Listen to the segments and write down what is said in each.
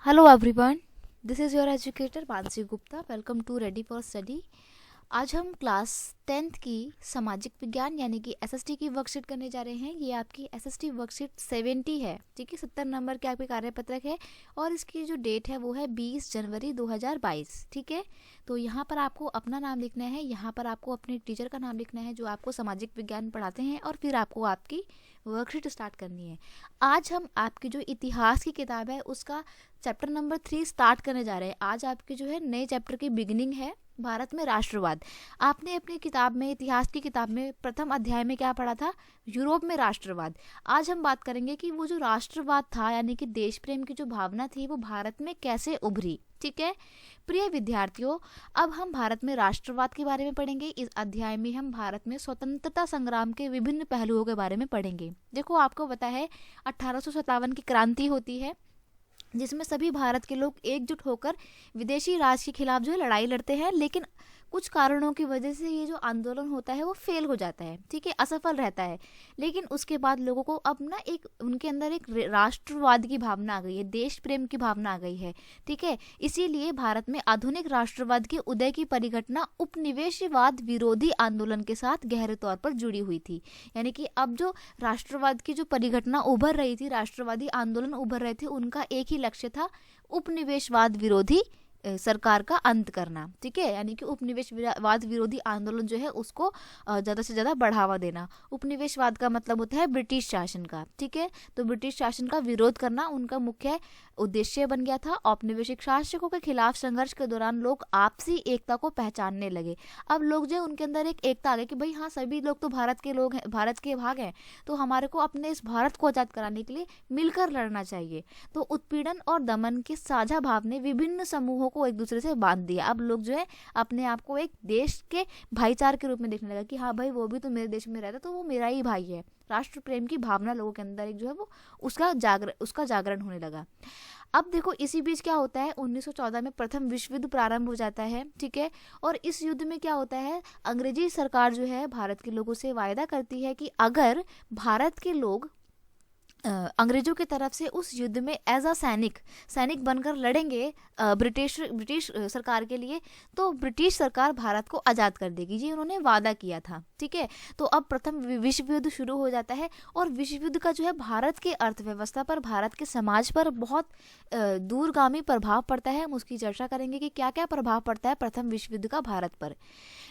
Hello everyone, this is your educator Mansi Gupta. Welcome to ready for study. आज हम class 10th की सामाजिक विज्ञान यानी कि एसएसटी की वर्कशीट करने जा रहे हैं. ये आपकी एसएसटी वर्कशीट 70 है. ठीक है, 70 नंबर के आपके कार्यपत्रक है और इसकी जो डेट है वो है 20 जनवरी 2022. ठीक है, तो यहाँ पर आपको अपना नाम लिखना है, यहाँ पर आपको अपने टीचर का नाम लिखना है जो आपको सामाजिक विज्ञान पढ़ाते हैं और फिर आपको आपकी वर्कशीट स्टार्ट करनी है. आज हम आपकी जो इतिहास की किताब है उसका चैप्टर नंबर 3 स्टार्ट करने जा रहे हैं. आज आपके जो है नए चैप्टर की बिगिनिंग है, भारत में राष्ट्रवाद. आपने अपनी किताब में, इतिहास की किताब में प्रथम अध्याय में क्या पढ़ा था? यूरोप में राष्ट्रवाद. आज हम बात करेंगे कि वो जो राष्ट्रवाद था यानी कि देश प्रेम की जो भावना थी वो भारत में कैसे उभरी. ठीक है प्रिय विद्यार्थियों, अब हम भारत में राष्ट्रवाद के बारे में पढ़ेंगे. इस अध्याय में हम भारत में स्वतंत्रता संग्राम के विभिन्न पहलुओं के बारे में पढ़ेंगे. देखो, आपको पता है 1857 की क्रांति होती है जिसमें सभी भारत के लोग एकजुट होकर विदेशी राज के खिलाफ जो है लड़ाई लड़ते हैं, लेकिन कुछ कारणों की वजह से ये जो आंदोलन होता है वो फेल हो जाता है. ठीक है, असफल रहता है. लेकिन उसके बाद लोगों को अब ना एक उनके अंदर एक राष्ट्रवाद की भावना आ गई है, देश प्रेम की भावना आ गई है. ठीक है, इसीलिए भारत में आधुनिक राष्ट्रवाद के उदय की परिघटना उपनिवेशवाद विरोधी आंदोलन के साथ गहरे तौर पर जुड़ी हुई थी. यानी कि अब जो राष्ट्रवाद की जो परिघटना उभर रही थी, राष्ट्रवादी आंदोलन उभर रहे थे, उनका एक ही लक्ष्य था, उपनिवेशवाद विरोधी सरकार का अंत करना. ठीक है, यानी कि उपनिवेशवाद विरोधी आंदोलन जो है उसको ज़्यादा से ज़्यादा बढ़ावा देना. उपनिवेशवाद का मतलब होता है ब्रिटिश शासन का. ठीक है, तो ब्रिटिश शासन का विरोध करना उनका मुख्य उद्देश्य बन गया था. औपनिवेशिक शासकों के खिलाफ संघर्ष के दौरान लोग आपसी एकता को पहचानने लगे. अब लोग जो उनके अंदर एक एकता आ गई कि भाई हाँ, सभी लोग तो भारत के लोग हैं, भारत के भाग हैं, तो हमारे को अपने इस भारत को आज़ाद कराने के लिए मिलकर लड़ना चाहिए. तो उत्पीड़न और दमन के साझा भाव ने विभिन्न समूहों को एक दूसरे से बांध दिया. अब लोग जो है अपने आप को एक देश के भाईचारे के रूप में देखने लगा कि हाँ भाई, वो भी तो मेरे देश में रहता तो वो मेरा ही भाई है. राष्ट्र प्रेम की भावना लोगों के अंदर एक जो है वो उसका जागरण होने लगा. अब देखो, इसी बीच क्या होता है, 1914 में प्रथम विश्व युद्ध प्रारंभ हो जाता है. ठीक है, और इस युद्ध में क्या होता है, अंग्रेजी सरकार जो है भारत के लोगों से वायदा करती है कि अगर भारत के लोग अंग्रेजों की तरफ से उस युद्ध में एज अ सैनिक बनकर लड़ेंगे ब्रिटिश सरकार के लिए, तो ब्रिटिश सरकार भारत को आज़ाद कर देगी. ये उन्होंने वादा किया था. ठीक है, तो अब प्रथम विश्व युद्ध शुरू हो जाता है और विश्व युद्ध का जो है भारत के अर्थव्यवस्था पर, भारत के समाज पर बहुत दूरगामी प्रभाव पड़ता है. हम उसकी चर्चा करेंगे कि क्या क्या प्रभाव पड़ता है प्रथम विश्व युद्ध का भारत पर.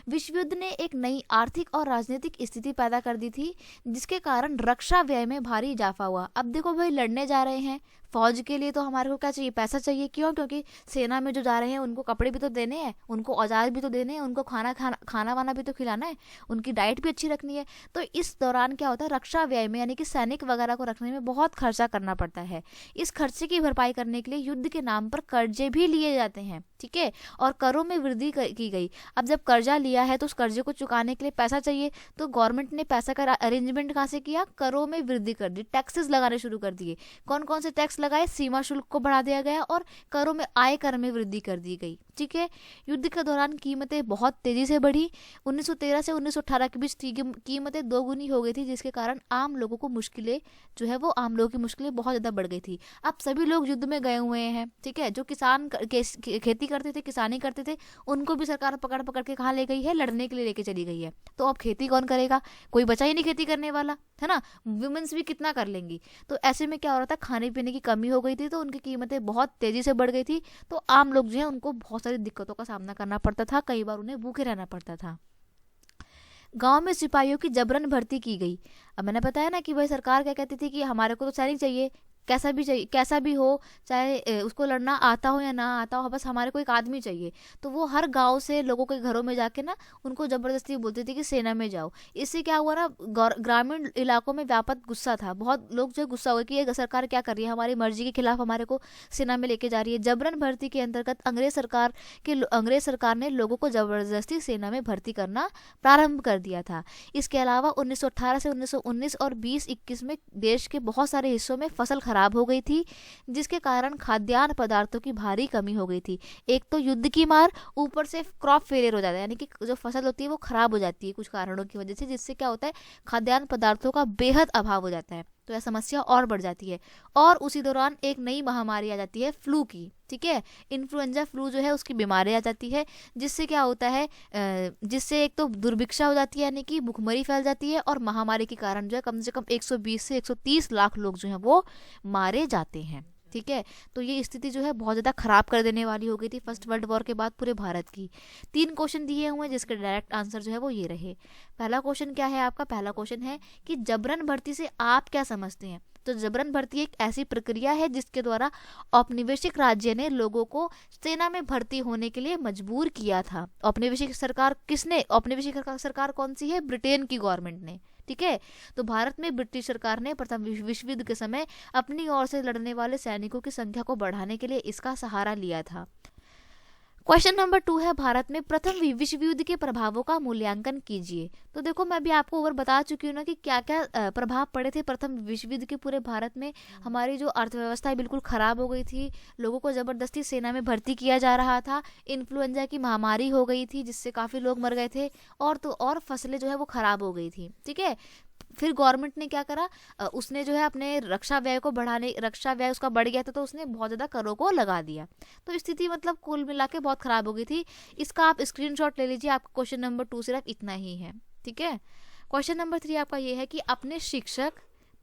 विश्व युद्ध ने एक नई आर्थिक और राजनीतिक स्थिति पैदा कर दी थी जिसके कारण रक्षा व्यय में भारी इजाफा हुआ. अब देखो भाई, लड़ने जा रहे हैं, फौज के लिए तो हमारे को क्या चाहिए? पैसा चाहिए. क्यों? क्योंकि सेना में जो जा रहे हैं उनको कपड़े भी तो देने हैं, उनको औजार भी तो देने हैं, उनको खाना वाना भी तो खिलाना है, उनकी डाइट भी अच्छी रखनी है. तो इस दौरान क्या होता है, रक्षा व्यय में यानी कि सैनिक वगैरह को रखने में बहुत खर्चा करना पड़ता है. इस खर्चे की भरपाई करने के लिए युद्ध के नाम पर कर्जे भी लिए जाते हैं. ठीक है, और करों में वृद्धि की गई. अब जब कर्जा लिया है तो उस कर्जे को चुकाने के लिए पैसा चाहिए, तो गवर्नमेंट ने पैसा का अरेंजमेंट कहाँ से किया? करों में वृद्धि कर दी, टैक्सेस लगाने शुरू कर दिए. कौन कौन से टैक्स लगाए? सीमा शुल्क को बढ़ा दिया गया और करों में, आय कर में वृद्धि कर दी गई. ठीक है, युद्ध के दौरान कीमतें बहुत तेजी से बढ़ी. 1913 से 1918 के बीच कीमतें दोगुनी हो गई थी, जिसके कारण आम लोगों को मुश्किलें जो है वो आम लोगों की मुश्किलें बहुत ज़्यादा बढ़ गई थी. अब सभी लोग युद्ध में गए हुए हैं. ठीक है, जो किसान खेती करते थे, किसानी करते थे, उनको भी सरकार पकड़ पकड़ के कहाँ ले गई है? लड़ने के लिए लेके चली गई है. तो अब खेती कौन करेगा? कोई बचा ही नहीं खेती करने वाला, है ना. वुमेन्स भी कितना कर लेंगी. तो ऐसे में क्या हो रहा था, खाने पीने की कमी हो गई थी, तो उनकी कीमतें बहुत तेजी से बढ़ गई थी. तो आम लोग जो है उनको बहुत सारी दिक्कतों का सामना करना पड़ता था, कई बार उन्हें भूखे रहना पड़ता था. गांव में सिपाहियों की जबरन भर्ती की गई. अब मैंने बताया ना कि भाई सरकार क्या कहती थी कि हमारे को तो सैनिक चाहिए, कैसा भी चाहिए, कैसा भी हो, चाहे उसको लड़ना आता हो या ना आता हो, बस हमारे को एक आदमी चाहिए. तो वो हर गांव से लोगों के घरों में जाके ना उनको ज़बरदस्ती बोलती थी कि सेना में जाओ. इससे क्या हुआ ना, ग्रामीण इलाकों में व्यापक गुस्सा था. बहुत लोग जो है गुस्सा हुए कि ये सरकार क्या कर रही है, हमारी मर्जी के खिलाफ हमारे को सेना में लेके जा रही है. जबरन भर्ती के अंतर्गत अंग्रेज सरकार ने लोगों को जबरदस्ती सेना में भर्ती करना प्रारंभ कर दिया था. इसके अलावा 1918 से 1919 और 2021 में देश के बहुत सारे हिस्सों में फसल खराब हो गई थी, जिसके कारण खाद्यान्न पदार्थों की भारी कमी हो गई थी. एक तो युद्ध की मार, ऊपर से क्रॉप फेलियर हो जाता है, यानी कि जो फसल होती है वो खराब हो जाती है कुछ कारणों की वजह से, जिससे क्या होता है, खाद्यान्न पदार्थों का बेहद अभाव हो जाता है. तो यह समस्या और बढ़ जाती है। और उसी दौरान एक नई महामारी आ जाती है फ्लू की, ठीक है, इन्फ्लुएंजा फ्लू जो है उसकी बीमारी आ जाती है, जिससे क्या होता है, जिससे एक तो दुर्भिक्षा हो जाती है यानी कि भुखमरी फैल जाती है, और महामारी के कारण जो है कम से कम 120 से 130 लाख लोग जो हैं वो मारे जाते हैं, ठीक है। तो ये स्थिति जो है बहुत ज़्यादा खराब कर देने वाली हो गई थी फर्स्ट वर्ल्ड वॉर के बाद पूरे भारत की। 3 क्वेश्चन दिए हुए हैं जिसके डायरेक्ट आंसर जो है वो ये रहे। पहला क्वेश्चन क्या है आपका? पहला क्वेश्चन है कि जबरन भर्ती से आप क्या समझते हैं? तो जबरन भर्ती एक ऐसी प्रक्रिया है जिसके द्वारा औपनिवेशिक राज्य ने लोगों को सेना में भर्ती होने के लिए मजबूर किया था। औपनिवेशिक सरकार किसने? औपनिवेशिक सरकार कौन सी है? ब्रिटेन की गवर्नमेंट ने, ठीक है। तो भारत में ब्रिटिश सरकार ने प्रथम विश्व युद्ध के समय अपनी ओर से लड़ने वाले सैनिकों की संख्या को बढ़ाने के लिए इसका सहारा लिया था। क्वेश्चन नंबर 2 है, भारत में प्रथम विश्व युद्ध के प्रभावों का मूल्यांकन कीजिए। तो देखो मैं भी आपको ओवर बता चुकी हूँ ना कि क्या क्या प्रभाव पड़े थे प्रथम विश्व युद्ध के पूरे भारत में। हमारी जो अर्थव्यवस्था है बिल्कुल खराब हो गई थी, लोगों को जबरदस्ती सेना में भर्ती किया जा रहा था, इन्फ्लुएंजा की महामारी हो गई थी जिससे काफ़ी लोग मर गए थे, और फसलें जो है वो खराब हो गई थी, ठीक है। फिर गवर्नमेंट ने क्या करा, उसने जो है अपने रक्षा व्यय उसका बढ़ गया था, तो उसने बहुत ज़्यादा करों को लगा दिया। तो स्थिति मतलब कुल मिला के बहुत ख़राब हो गई थी। इसका आप स्क्रीनशॉट ले लीजिए, आपका क्वेश्चन नंबर 2 सिर्फ इतना ही है, ठीक है। क्वेश्चन नंबर 3 आपका ये है कि अपने शिक्षक,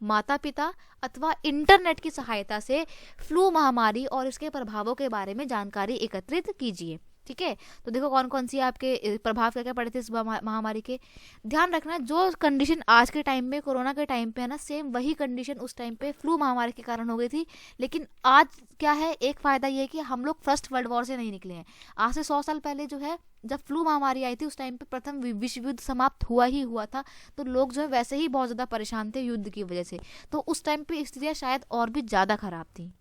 माता पिता अथवा इंटरनेट की सहायता से फ्लू महामारी और इसके प्रभावों के बारे में जानकारी एकत्रित कीजिए, ठीक है। तो देखो कौन कौन सी आपके प्रभाव क्या क्या पड़े थे इस महामारी के। ध्यान रखना जो कंडीशन आज के टाइम में कोरोना के टाइम पे है ना, सेम वही कंडीशन उस टाइम पे फ्लू महामारी के कारण हो गई थी। लेकिन आज क्या है, एक फायदा ये है कि हम लोग फर्स्ट वर्ल्ड वॉर से नहीं निकले हैं। आज से 100 साल पहले जो है जब फ्लू महामारी आई थी उस टाइम पे प्रथम विश्व युद्ध समाप्त हुआ था, तो लोग जो है वैसे ही बहुत ज़्यादा परेशान थे युद्ध की वजह से। तो उस टाइम पे स्थितियाँ शायद और भी ज़्यादा खराब थी।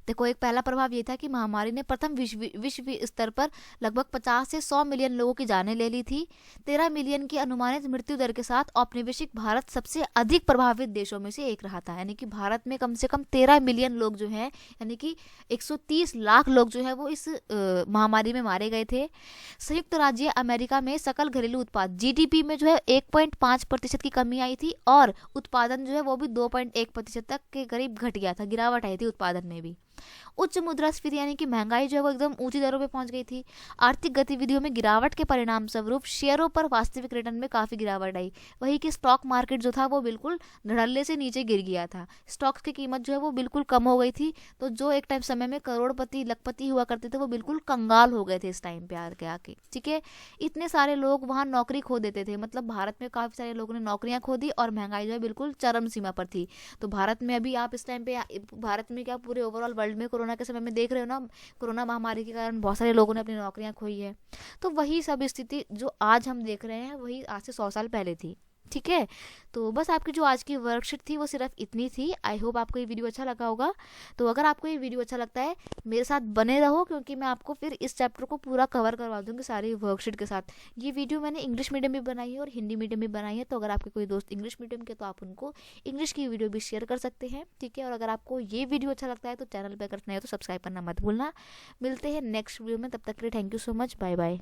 देखो एक पहला प्रभाव ये था कि महामारी ने प्रथम विश्व स्तर पर लगभग 50 से 100 मिलियन लोगों की जानें ले ली थी। 13 मिलियन की अनुमानित मृत्यु दर के साथ औपनिवेशिक भारत सबसे अधिक प्रभावित देशों में से एक रहा था। यानी कि भारत में कम से कम 13 मिलियन लोग जो हैं, यानी कि 130 लाख लोग जो है वो इस महामारी में मारे गए थे। संयुक्त राज्य अमेरिका में सकल घरेलू उत्पाद GDP में जो है 1.5% की कमी आई थी, और उत्पादन जो है वो भी 2.1% तक के करीब घट गया था, गिरावट आई थी उत्पादन में भी। उच्च मुद्रास्फीति यानी कि महंगाई जो है वो एकदम ऊंची दरों पे पहुंच गई थी। आर्थिक गतिविधियों में गिरावट के परिणाम स्वरूप शेयरों पर वास्तविक रिटर्न में काफी गिरावट आई। वही कि स्टॉक मार्केट जो था वो बिल्कुल धड़ल्ले से नीचे गिर गया था। स्टॉक्स की कीमत जो है वो बिल्कुल कम हो गई थी। तो जो एक टाइम समय में करोड़पति लखपति हुआ करते थे वो बिल्कुल कंगाल हो गए थे इस टाइम पे आके, ठीक है। इतने सारे लोग वहाँ नौकरी खो देते थे, मतलब भारत में काफी सारे लोगों ने नौकरियां खो दी, और महंगाई जो है बिल्कुल चरम सीमा पर थी। तो भारत में अभी आप इस टाइम पे, भारत में क्या पूरे ओवरऑल वर्ल्ड में कोरोना के समय में देख रहे हो ना, कोरोना महामारी के कारण बहुत सारे लोगों ने अपनी नौकरियां खोई है। तो वही सब स्थिति जो आज हम देख रहे हैं वही आज से 100 साल पहले थी, ठीक है। तो बस आपकी जो आज की वर्कशीट थी वो सिर्फ इतनी थी। आई होप आपको ये वीडियो अच्छा लगा होगा। तो अगर आपको ये वीडियो अच्छा लगता है मेरे साथ बने रहो, क्योंकि मैं आपको फिर इस चैप्टर को पूरा कवर करवा दूंगी सारी वर्कशीट के साथ। ये वीडियो मैंने इंग्लिश मीडियम में बनाई है और हिंदी मीडियम में बनाई है, तो अगर आपके कोई दोस्त इंग्लिश मीडियम के तो आप उनको इंग्लिश की वीडियो भी शेयर कर सकते हैं, ठीक है। और अगर आपको ये वीडियो अच्छा लगता है तो चैनल पर अगर नए हो तो सब्सक्राइब करना मत भूलना। मिलते हैं नेक्स्ट वीडियो में, तब तक के लिए thank you so much, bye bye.